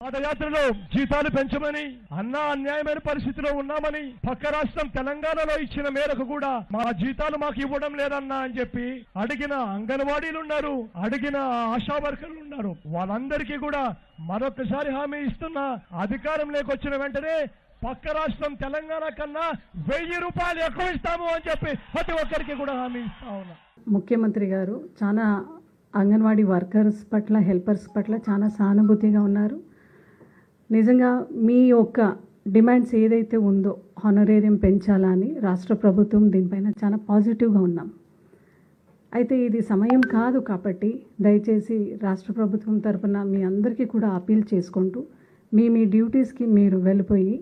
పాదయాత్రలో జీతాలు పెంచమని అన్నా అన్యాయమైన పరిస్థితిలో ఉన్నామని పక్క రాష్ట్రం తెలంగాణలో ఇచ్చిన మేరకు కూడా మా జీతాలు మాకు ఇవ్వడం లేదన్నా అని చెప్పి అడిగిన అంగన్వాడీలు ఉన్నారు, అడిగిన ఆశా వర్కర్లు ఉన్నారు. వాళ్ళందరికీ కూడా మరొకసారి హామీ ఇస్తున్నా, అధికారంలోకి వచ్చిన వెంటనే పక్క రాష్ట్రం తెలంగాణ కన్నా 1000 రూపాయలు ఎక్కువ ఇస్తాము అని చెప్పి ప్రతి ఒక్కరికి కూడా హామీ ఇస్తా ఉన్నా. ముఖ్యమంత్రి గారు చాలా అంగన్వాడీ వర్కర్స్ పట్ల, హెల్పర్స్ పట్ల చాలా సానుభూతిగా ఉన్నారు. నిజంగా మీ యొక్క డిమాండ్స్ ఏదైతే ఉందో హానరేరియం పెంచాలని రాష్ట్ర ప్రభుత్వం దీనిపైన చాలా పాజిటివ్గా ఉన్నాం. అయితే ఇది సమయం కాదు కాబట్టి దయచేసి రాష్ట్ర ప్రభుత్వం తరఫున మీ అందరికీ కూడా అపీల్ చేసుకుంటూ మీ డ్యూటీస్కి మీరు వెళ్ళిపోయి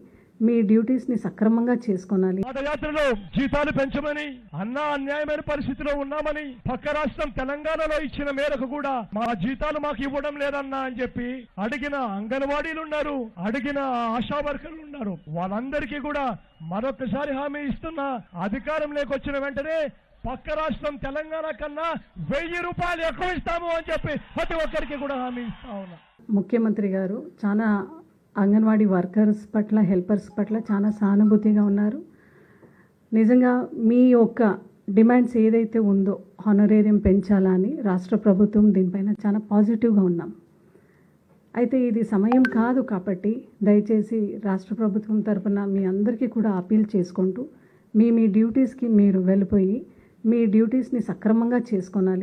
మీ డ్యూటీస్ని సక్రమంగా చేసుకోనాలి. పాదయాత్రలో జీతాలు పెంచమని అన్నా అన్యాయమైన పరిస్థితిలో ఉన్నామని పక్క రాష్ట్రం తెలంగాణలో ఇచ్చిన మేరకు కూడా మా జీతాలు మాకు ఇవ్వడం లేదన్నా అని చెప్పి అడిగిన అంగన్వాడీలు ఉన్నారు, అడిగిన ఆశా వర్కర్లు ఉన్నారు. వాళ్ళందరికీ కూడా మరొకసారి హామీ ఇస్తున్నా, అధికారంలోకి వచ్చిన వెంటనే పక్క రాష్ట్రం తెలంగాణ కన్నా 1000 రూపాయలు ఎక్కువ ఇస్తాము అని చెప్పి ప్రతి ఒక్కరికి కూడా హామీ ఇస్తా ఉన్నా. ముఖ్యమంత్రి గారు చాలా అంగన్వాడీ వర్కర్స్ పట్ల, హెల్పర్స్ పట్ల చాలా సానుభూతిగా ఉన్నారు. నిజంగా మీ యొక్క డిమాండ్స్ ఏదైతే ఉందో హానరేరియం పెంచాలని రాష్ట్ర ప్రభుత్వం దీనిపైన చాలా పాజిటివ్గా ఉన్నాం. అయితే ఇది సమయం కాదు కాబట్టి దయచేసి రాష్ట్ర ప్రభుత్వం తరఫున మీ అందరికీ కూడా అపీల్ చేసుకుంటూ మీ డ్యూటీస్కి మీరు వెళ్ళిపోయి మీ డ్యూటీస్ని సక్రమంగా చేసుకోనాలి.